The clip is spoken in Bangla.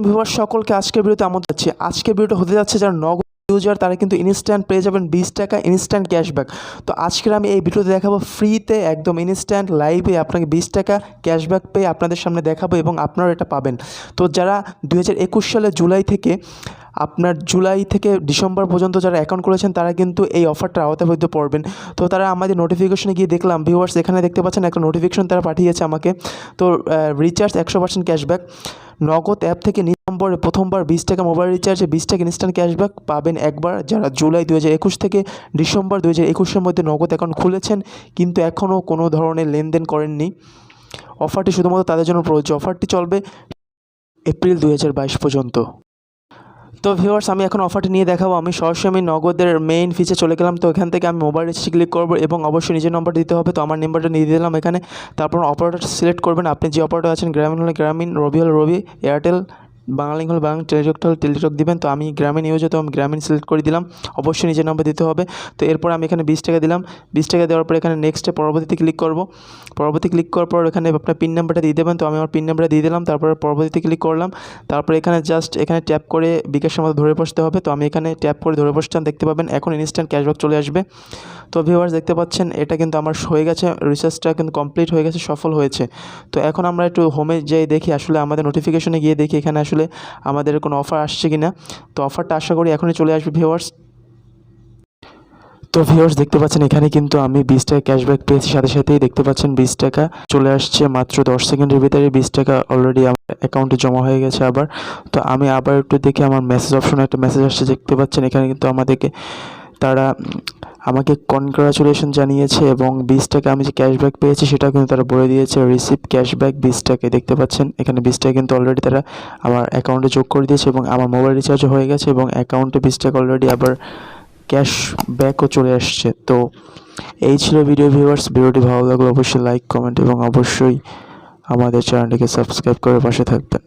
ভিউয়ার সকলকে আজকের ভিডিওতে আমন্ত্রণ জানাচ্ছি। আজকের ভিডিওটা হতে যাচ্ছে যারা নগদ ইউজার তারা কিন্তু ইনস্ট্যান্ট পেয়ে যাবেন 20 টাকা ইনস্ট্যান্ট ক্যাশব্যাক। তো আজকের আমি এই ভিডিওতে দেখাবো ফ্রিতে একদম ইনস্ট্যান্ট লাইভে আপনাকে 20 টাকা ক্যাশব্যাক পেয়ে আপনাদের সামনে দেখাবো এবং আপনারা এটা পাবেন। তো যারা 2021 সালে জুলাই থেকে ডিসেম্বর পর্যন্ত যারা অ্যাকাউন্ট করেছেন তারা কিন্তু এই অফারটার আওতায় হইতে পড়বেন। তো তারা আমাদের নোটিফিকেশনে গিয়ে দেখলাম ভিউয়ার্স এখানে দেখতে পাচ্ছেন একটা নোটিফিকেশন তারা পাঠিয়েছে আমাকে। তো রিচার্জ 100% ক্যাশব্যাক নগদ অ্যাপ থেকে নম্বরে প্রথমবার 20 টাকা মোবাইল রিচার্জে 20 টাকা ইনস্ট্যান্ট ক্যাশব্যাক পাবেন একবার যারা জুলাই 2021 থেকে ডিসেম্বর 2021-এর মধ্যে নগদ অ্যাকাউন্ট খুলেছেন কিন্তু এখনও কোনো ধরনের লেনদেন করেননি। অফারটি শুধুমাত্র তাদের জন্য প্রযোজ্য। অফারটি চলবে এপ্রিল 2022 পর্যন্ত। তো ভিউয়ার্স আমি এখন অফারটি নিয়ে দেখাবো। আমি সরাসরি নগদের মেইন ফিচে চলে গেলাম। তো এখান থেকে আমি মোবাইল রিচার্জ ক্লিক করবো এবং অবশ্যই নিজের নাম্বার দিতে হবে। তো আমার নাম্বারটা নিয়ে দিলাম এখানে। তারপর অপারেটর সিলেক্ট করবেন। আপনি যে অপারেটর আছেন গ্রামীণ হলে গ্রামীণ, রবি হলে রবি, এয়ারটেল, বাংলালিংক হলে বাংলা, টেলিটক হলে টেলিটক দিবেন। তো আমি গ্রামীণ ইউজে তো আমি গ্রামীণ সিলেক্ট করে দিলাম। অবশ্যই নিজের নাম্বার দিতে হবে। তো এরপর আমি এখানে 20 টাকা দিলাম। 20 টাকা দেওয়ার পর এখানে নেক্সটে পরবর্তীতে ক্লিক করব। পরবর্তী ক্লিক করার পর এখানে আপনার পিন নাম্বারটা দিয়ে দেবেন। তো আমি আমার পিন নাম্বারটা দিয়ে দিলাম। তারপর পরবর্তীতে ক্লিক করলাম। তারপর এখানে জাস্ট এখানে ট্যাপ করে বিকাশের মতো ধরে বসতে হবে। তো আমি এখানে ট্যাপ করে ধরে বসতাম, দেখতে পাবেন এখন ইনস্ট্যান্ট ক্যাশব্যাক চলে আসবে। তো ভিউয়ার্স দেখতে পাচ্ছেন এটা কিন্তু আমার হয়ে গেছে, রিচার্জটা কিন্তু কমপ্লিট হয়ে গেছে, সফল হয়েছে। তো এখন আমরা একটু হোমে যাই দেখি আসলে আমাদের নোটিফিকেশনে গিয়ে দেখি এখানে আসলে আমাদের কোনো অফার আসছে কিনা। তো অফারটা আশা করি এখনই চলে আসবে ভিউয়ার্স। তো ভিউয়ার্স দেখতে পাচ্ছেন এখানে কিন্তু আমি 20 টাকা ক্যাশব্যাক পেয়েছি, সাথে সাথেই দেখতে পাচ্ছেন 20 টাকা চলে আসছে মাত্র 10 সেকেন্ডের ভিতরে। 20 টাকা অলরেডি আমার অ্যাকাউন্টে জমা হয়ে গেছে আবার। তো আমি আবার একটু দেখি আমার মেসেজ অপশনে একটা মেসেজ আসছে, দেখতে পাচ্ছেন এখানে কিন্তু তারা আমাকে কনগ্রাচুলেশন জানিয়েছে এবং 20 টাকা আমি যে ক্যাশব্যাক পেয়েছি সেটাও কিন্তু তারা বলে দিয়েছে রিসিভ ক্যাশব্যাক 20 টাকায়। দেখতে পাচ্ছেন এখানে 20 টাকা কিন্তু অলরেডি তারা আমার অ্যাকাউন্টে যোগ করে দিয়েছে এবং আমার মোবাইল রিচার্জও হয়ে গেছে এবং অ্যাকাউন্টে 20 টাকা অলরেডি আবার ক্যাশব্যাকও চলে আসছে। তো এই ছিল ভিডিও ভিউয়ার্স। ভিডিওটি ভালো লাগলে অবশ্যই লাইক, কমেন্ট এবং অবশ্যই আমাদের চ্যানেলটিকে সাবস্ক্রাইব করে পাশে থাকবেন।